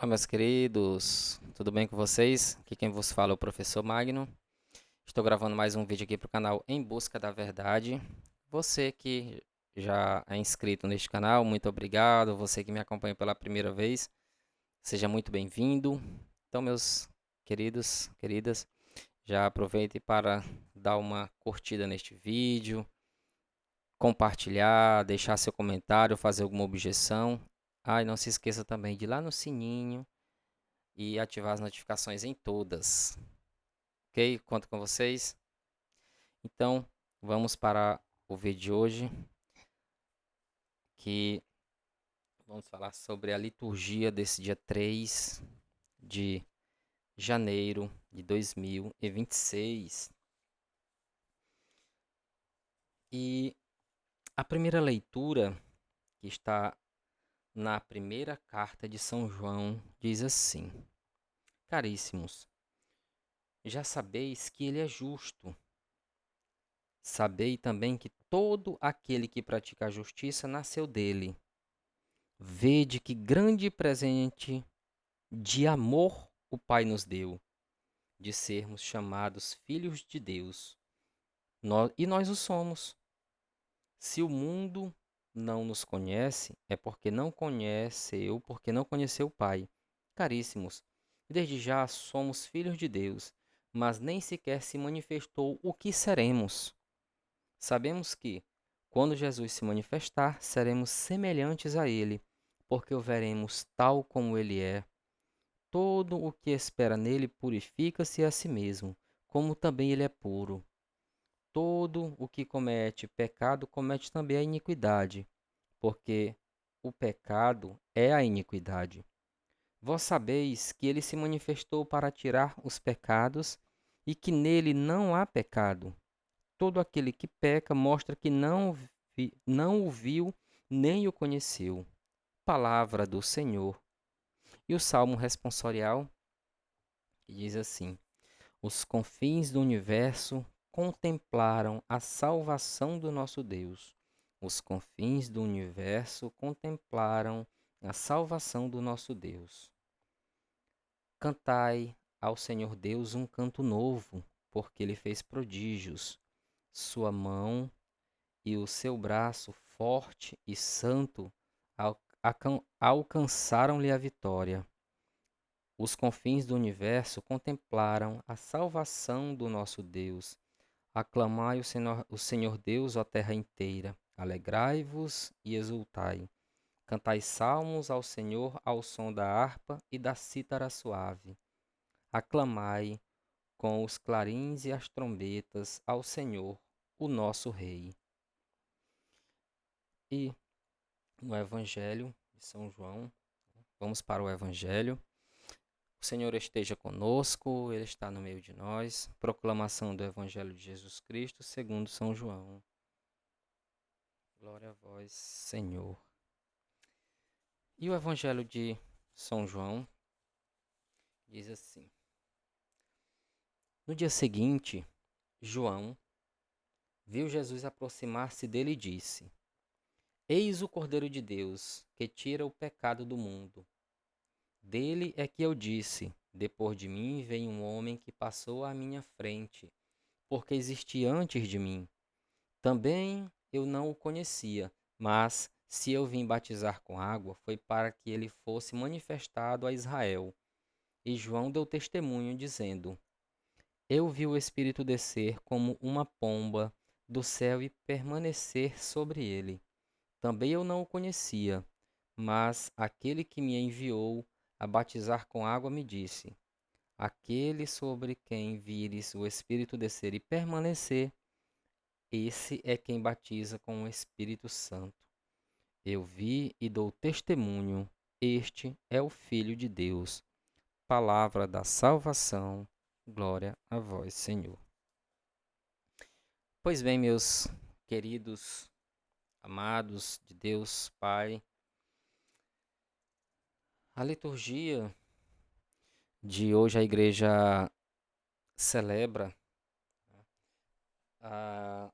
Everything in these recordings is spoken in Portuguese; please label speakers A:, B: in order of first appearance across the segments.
A: Olá, meus queridos, tudo bem com vocês? Aqui quem vos fala é o professor Magno. Estou gravando mais um vídeo aqui para o canal Em Busca da Verdade. Você que já é inscrito neste canal, muito obrigado. Você que me acompanha pela primeira vez, seja muito bem-vindo. Então, meus queridos, queridas, já aproveite para dar uma curtida neste vídeo, compartilhar, deixar seu comentário, fazer alguma objeção. Ah, e não se esqueça também de ir lá no sininho e ativar as notificações em todas. Ok? Conto com vocês. Então, vamos para o vídeo de hoje, que vamos falar sobre a liturgia desse dia 3 de janeiro de 2026. E a primeira leitura, que está na primeira carta de São João, diz assim: Caríssimos, já sabeis que ele é justo. Sabei também que todo aquele que pratica a justiça nasceu dele. Vede que grande presente de amor o Pai nos deu, de sermos chamados filhos de Deus. E nós o somos. Se o mundo não nos conhece, é porque não conheceu o Pai. Caríssimos, desde já somos filhos de Deus, mas nem sequer se manifestou o que seremos. Sabemos que, quando Jesus se manifestar, seremos semelhantes a Ele, porque o veremos tal como Ele é. Todo o que espera nele purifica-se a si mesmo, como também ele é puro. Todo o que comete pecado comete também a iniquidade, porque o pecado é a iniquidade. Vós sabeis que ele se manifestou para tirar os pecados e que nele não há pecado. Todo aquele que peca mostra que não o viu nem o conheceu. Palavra do Senhor. E o salmo responsorial que diz assim: Os confins do universo contemplaram a salvação do nosso Deus. Os confins do universo contemplaram a salvação do nosso Deus. Cantai ao Senhor Deus um canto novo, porque ele fez prodígios. Sua mão e o seu braço forte e santo alcançaram-lhe a vitória. Os confins do universo contemplaram a salvação do nosso Deus. Aclamai o Senhor Deus, ó terra inteira. Alegrai-vos e exultai. Cantai salmos ao Senhor ao som da harpa e da cítara suave. Aclamai com os clarins e as trombetas ao Senhor, o nosso Rei. E no Evangelho de São João, vamos para o Evangelho. O Senhor esteja conosco, Ele está no meio de nós. Proclamação do Evangelho de Jesus Cristo, segundo São João. Glória a vós, Senhor. E o Evangelho de São João diz assim: No dia seguinte, João viu Jesus aproximar-se dele e disse: Eis o Cordeiro de Deus, que tira o pecado do mundo. Dele é que eu disse: Depois de mim vem um homem que passou à minha frente, porque existia antes de mim. Também eu não o conhecia, mas se eu vim batizar com água, foi para que ele fosse manifestado a Israel. E João deu testemunho, dizendo: Eu vi o Espírito descer como uma pomba do céu e permanecer sobre ele. Também eu não o conhecia, mas aquele que me enviou a batizar com água me disse: Aquele sobre quem vires o Espírito descer e permanecer, esse é quem batiza com o Espírito Santo. Eu vi e dou testemunho, este é o Filho de Deus. Palavra da salvação, glória a vós, Senhor. Pois bem, meus queridos, amados de Deus Pai, a liturgia de hoje a igreja celebra ah,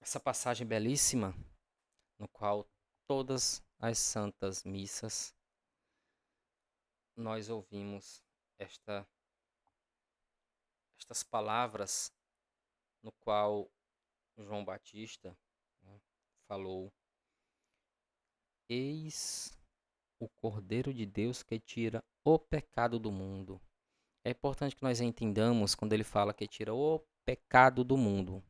A: essa passagem belíssima, no qual todas as santas missas nós ouvimos esta, estas palavras no qual João Batista, né, falou: Eis o Cordeiro de Deus que tira o pecado do mundo. É importante que nós entendamos quando ele fala que tira o pecado do mundo.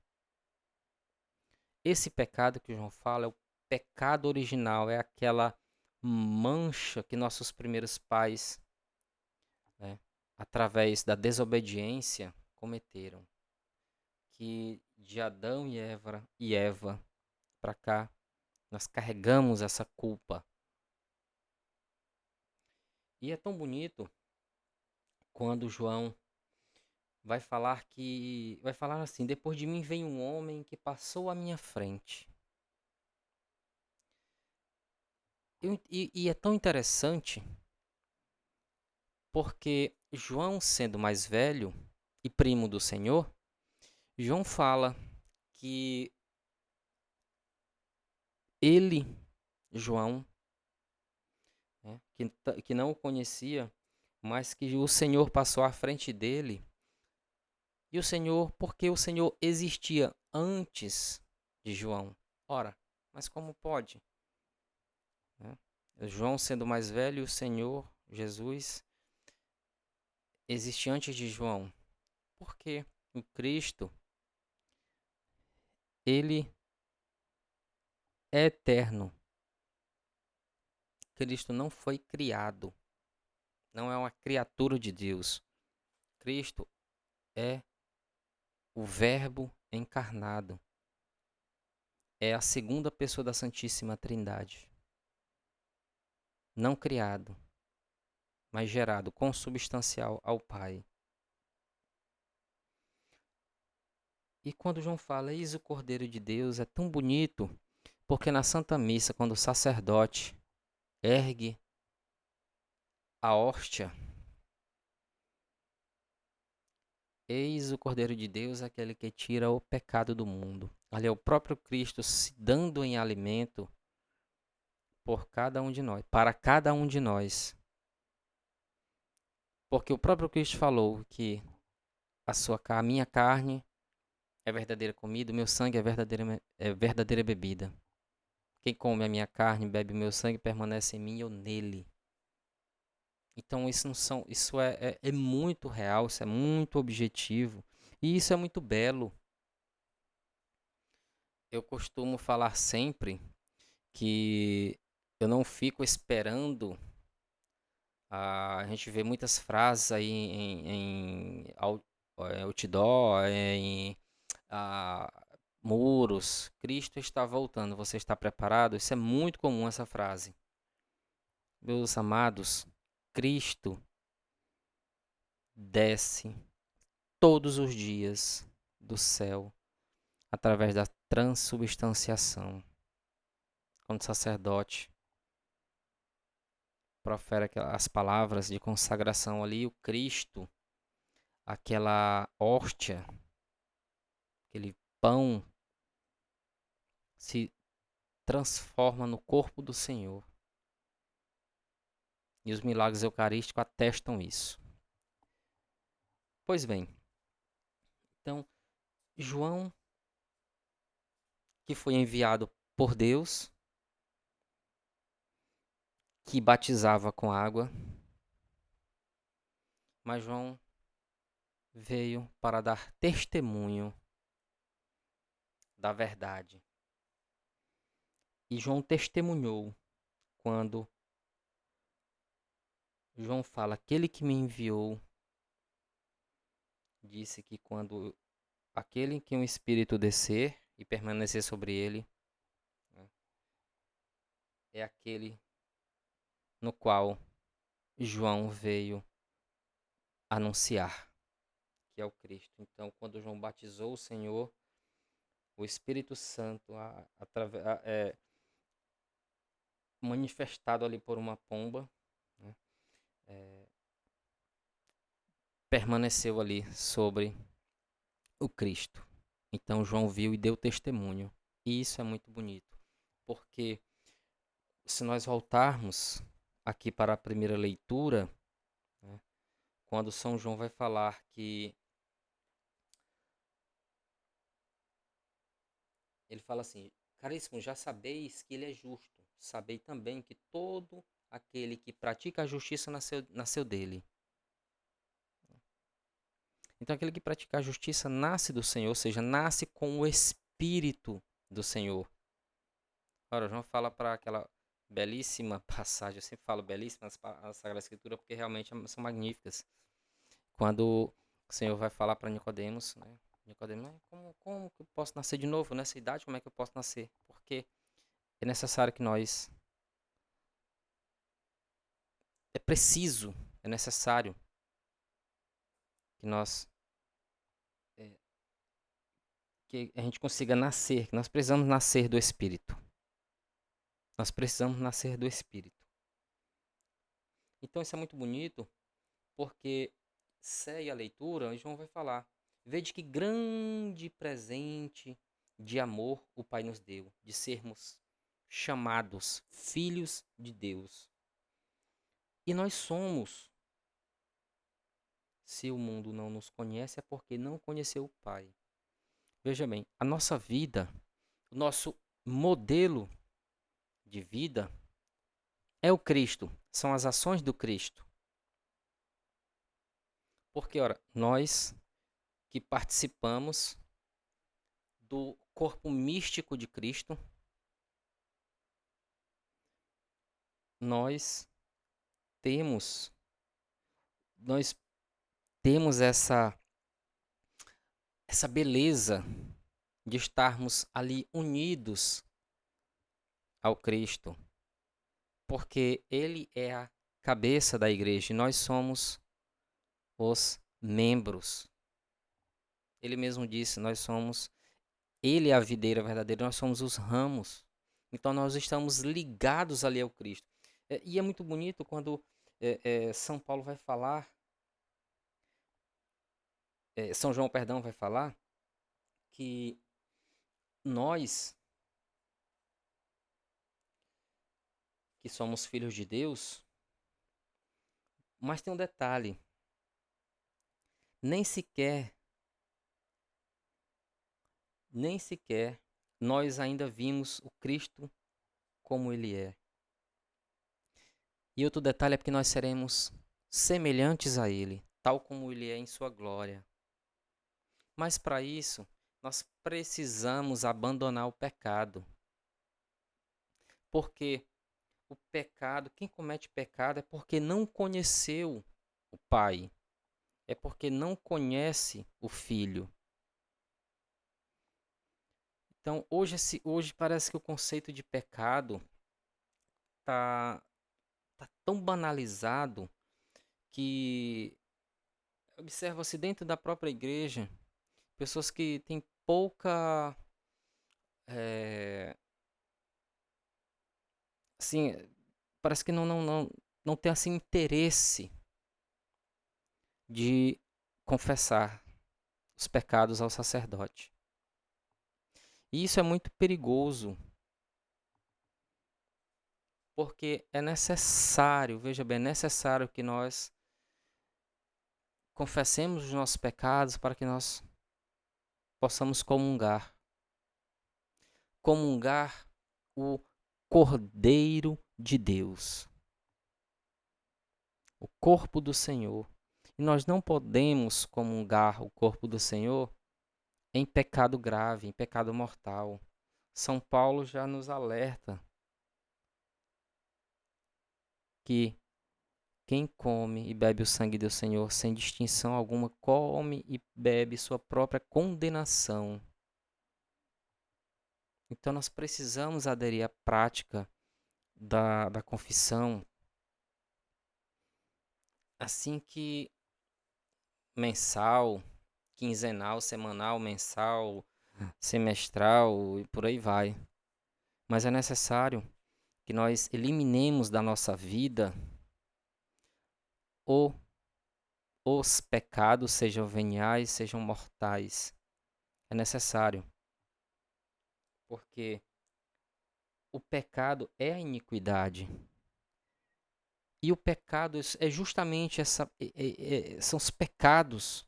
A: Esse pecado que João fala é o pecado original, é aquela mancha que nossos primeiros pais, né, através da desobediência, cometeram. Que de Adão e Eva para cá, nós carregamos essa culpa. E é tão bonito quando João vai falar assim: depois de mim vem um homem que passou à minha frente. E é tão interessante porque João, sendo mais velho e primo do Senhor, João fala que ele, João, né, que não o conhecia, mas que o Senhor passou à frente dele. E o Senhor, porque o Senhor existia antes de João. Ora, mas como pode? Né? João sendo mais velho, o Senhor, Jesus, existe antes de João. Porque o Cristo, ele é eterno. Cristo não foi criado. Não é uma criatura de Deus. Cristo é o Verbo encarnado. É a segunda pessoa da Santíssima Trindade. Não criado, mas gerado, consubstancial ao Pai. E quando João fala, eis o Cordeiro de Deus, é tão bonito, porque na Santa Missa, quando o sacerdote ergue a hóstia, eis o Cordeiro de Deus, aquele que tira o pecado do mundo. Ali é o próprio Cristo se dando em alimento por cada um de nós, para cada um de nós. Porque o próprio Cristo falou que a minha carne é verdadeira comida, o meu sangue é verdadeira bebida. Quem come a minha carne, bebe o meu sangue, permanece em mim e eu nele. Então isso é muito real, isso é muito objetivo e isso é muito belo. Eu costumo falar sempre que eu não fico esperando. A gente vê muitas frases aí outdoor, em ah, muros. Cristo está voltando, você está preparado? Isso é muito comum, essa frase. Meus amados, Cristo desce todos os dias do céu através da transubstanciação. Quando o sacerdote profere as palavras de consagração ali, o Cristo, aquela hóstia, aquele pão, se transforma no corpo do Senhor. E os milagres eucarísticos atestam isso. Pois bem, então, João, que foi enviado por Deus, que batizava com água, mas João veio para dar testemunho da verdade. E João testemunhou quando João fala: aquele que me enviou disse que quando aquele que um espírito descer e permanecer sobre ele, né, é aquele no qual João veio anunciar, que é o Cristo. Então, quando João batizou o Senhor, o Espírito Santo, manifestado ali por uma pomba, né, permaneceu ali sobre o Cristo. Então João viu e deu testemunho. E isso é muito bonito, porque se nós voltarmos aqui para a primeira leitura, quando São João vai falar que ele fala assim: caríssimo, já sabeis que ele é justo, sabei também que todo aquele que pratica a justiça nasceu dele. Então, aquele que pratica a justiça nasce do Senhor, ou seja, nasce com o Espírito do Senhor. Ora, João fala para aquela belíssima passagem, eu sempre falo belíssima a Sagrada Escritura porque realmente são magníficas. Quando o Senhor vai falar para Nicodemos, né? Nicodemos, como que eu posso nascer de novo nessa idade? Como é que eu posso nascer? Porque é necessário que nós, é preciso, é necessário que nós, é, que a gente consiga nascer, que nós precisamos nascer do Espírito. Nós precisamos nascer do Espírito. Então isso é muito bonito, porque segue a leitura, e João vai falar: vede que grande presente de amor o Pai nos deu, de sermos chamados filhos de Deus. E nós somos. Se o mundo não nos conhece, é porque não conheceu o Pai. Veja bem, a nossa vida, o nosso modelo de vida é o Cristo, são as ações do Cristo. Porque, ora, nós que participamos do corpo místico de Cristo, nós temos nós temos essa beleza de estarmos ali unidos ao Cristo, porque ele é a cabeça da igreja e nós somos os membros. Ele mesmo disse, ele é a videira verdadeira, nós somos os ramos. Então nós estamos ligados ali ao Cristo. E é muito bonito quando São Paulo vai falar, São João, perdão, vai falar que nós, que somos filhos de Deus, mas tem um detalhe, nem sequer, nem sequer nós ainda vimos o Cristo como ele é. E outro detalhe é porque nós seremos semelhantes a ele, tal como ele é em sua glória. Mas para isso, nós precisamos abandonar o pecado. Porque o pecado, quem comete pecado é porque não conheceu o Pai. É porque não conhece o Filho. Então, hoje parece que o conceito de pecado tá tão banalizado que observa-se dentro da própria igreja pessoas que têm pouca, assim, parece que não tem assim interesse de confessar os pecados ao sacerdote. E isso é muito perigoso, porque é necessário, veja bem, é necessário que nós confessemos os nossos pecados para que nós possamos comungar. Comungar o Cordeiro de Deus, o corpo do Senhor. E nós não podemos comungar o corpo do Senhor em pecado grave, em pecado mortal. São Paulo já nos alerta que quem come e bebe o sangue do Senhor sem distinção alguma, come e bebe sua própria condenação. Então nós precisamos aderir à prática da confissão, assim que mensal, quinzenal, semanal, mensal, semestral e por aí vai. Mas é necessário que nós eliminemos da nossa vida o os pecados, sejam veniais, sejam mortais. É necessário, porque o pecado é a iniquidade. E o pecado é justamente são os pecados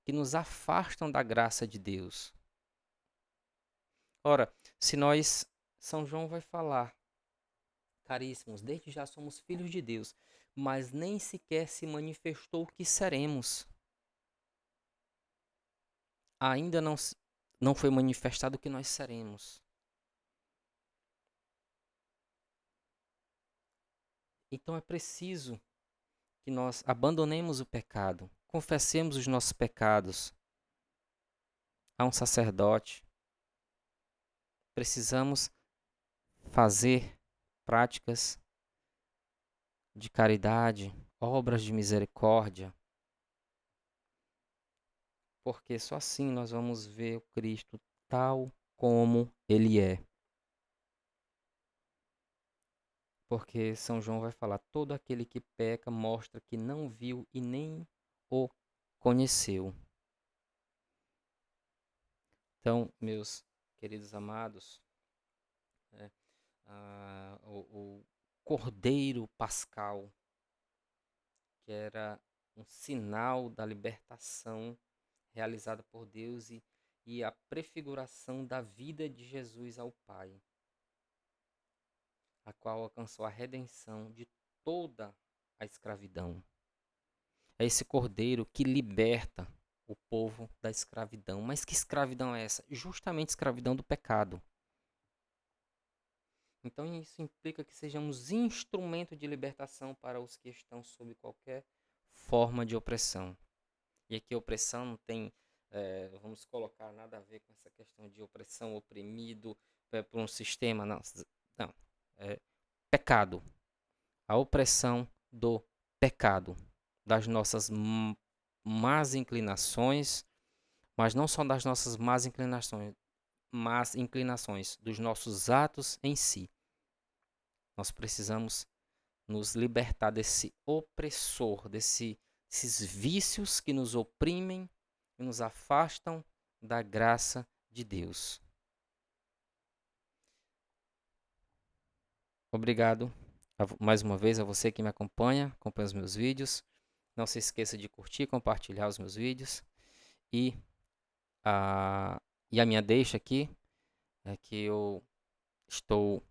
A: que nos afastam da graça de Deus. Ora, se nós, São João vai falar, caríssimos, desde já somos filhos de Deus, mas nem sequer se manifestou o que seremos. Ainda não foi manifestado o que nós seremos. Então é preciso que nós abandonemos o pecado, confessemos os nossos pecados a um sacerdote. Precisamos fazer práticas de caridade, obras de misericórdia, porque só assim nós vamos ver o Cristo tal como ele é. Porque São João vai falar: todo aquele que peca mostra que não viu e nem o conheceu. Então, meus queridos amados, né, o Cordeiro Pascal, que era um sinal da libertação realizada por Deus e a prefiguração da vida de Jesus ao Pai, a qual alcançou a redenção de toda a escravidão. É esse Cordeiro que liberta o povo da escravidão. Mas que escravidão é essa? Justamente escravidão do pecado. Então isso implica que sejamos instrumento de libertação para os que estão sob qualquer forma de opressão. E aqui opressão não tem, vamos colocar, nada a ver com essa questão de opressão, oprimido por um sistema. Não, não. É pecado. A opressão do pecado, das nossas más inclinações, mas não só das nossas más inclinações, dos nossos atos em si. Nós precisamos nos libertar desse opressor, desses vícios que nos oprimem e nos afastam da graça de Deus. Obrigado mais uma vez a você que me acompanha os meus vídeos. Não se esqueça de curtir, compartilhar os meus vídeos. E a minha deixa aqui é que eu estou,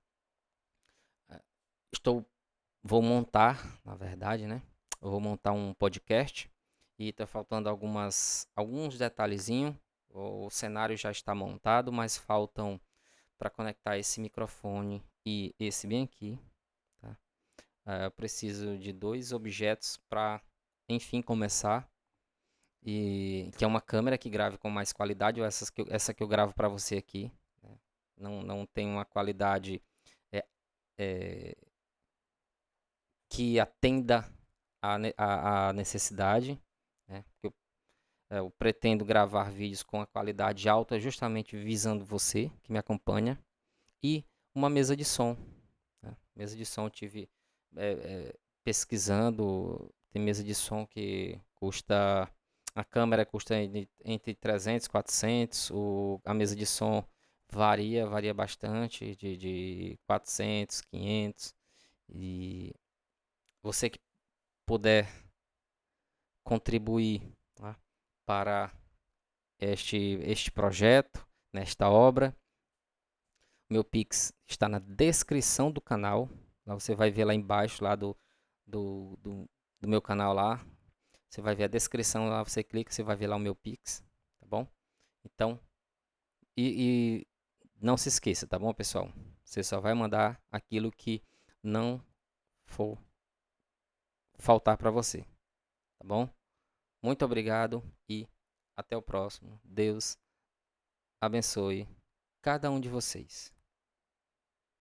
A: vou montar, na verdade, né? Eu vou montar um podcast e está faltando alguns detalhezinhos. O cenário já está montado, mas faltam para conectar esse microfone e esse bem aqui. Tá? Eu preciso de 2 objetos para, enfim, começar. E que é uma câmera que grave com mais qualidade, ou essa que eu gravo para você aqui, né? Não tem uma qualidade é, é, que atenda a necessidade, né? Eu pretendo gravar vídeos com a qualidade alta, justamente visando você que me acompanha, e uma mesa de som. Né? Mesa de som eu tive pesquisando, tem mesa de som que custa. A câmera custa entre 300 e 400, a mesa de som varia bastante, de 400, 500. E você que puder contribuir, tá, para este projeto, nesta obra, meu Pix está na descrição do canal. Lá você vai ver lá embaixo lá do, do, do meu canal lá. Você vai ver a descrição lá, você clica, você vai ver lá o meu Pix, tá bom? Então, e não se esqueça, tá bom, pessoal? Você só vai mandar aquilo que não for faltar para você, tá bom? Muito obrigado e até o próximo. Deus abençoe cada um de vocês.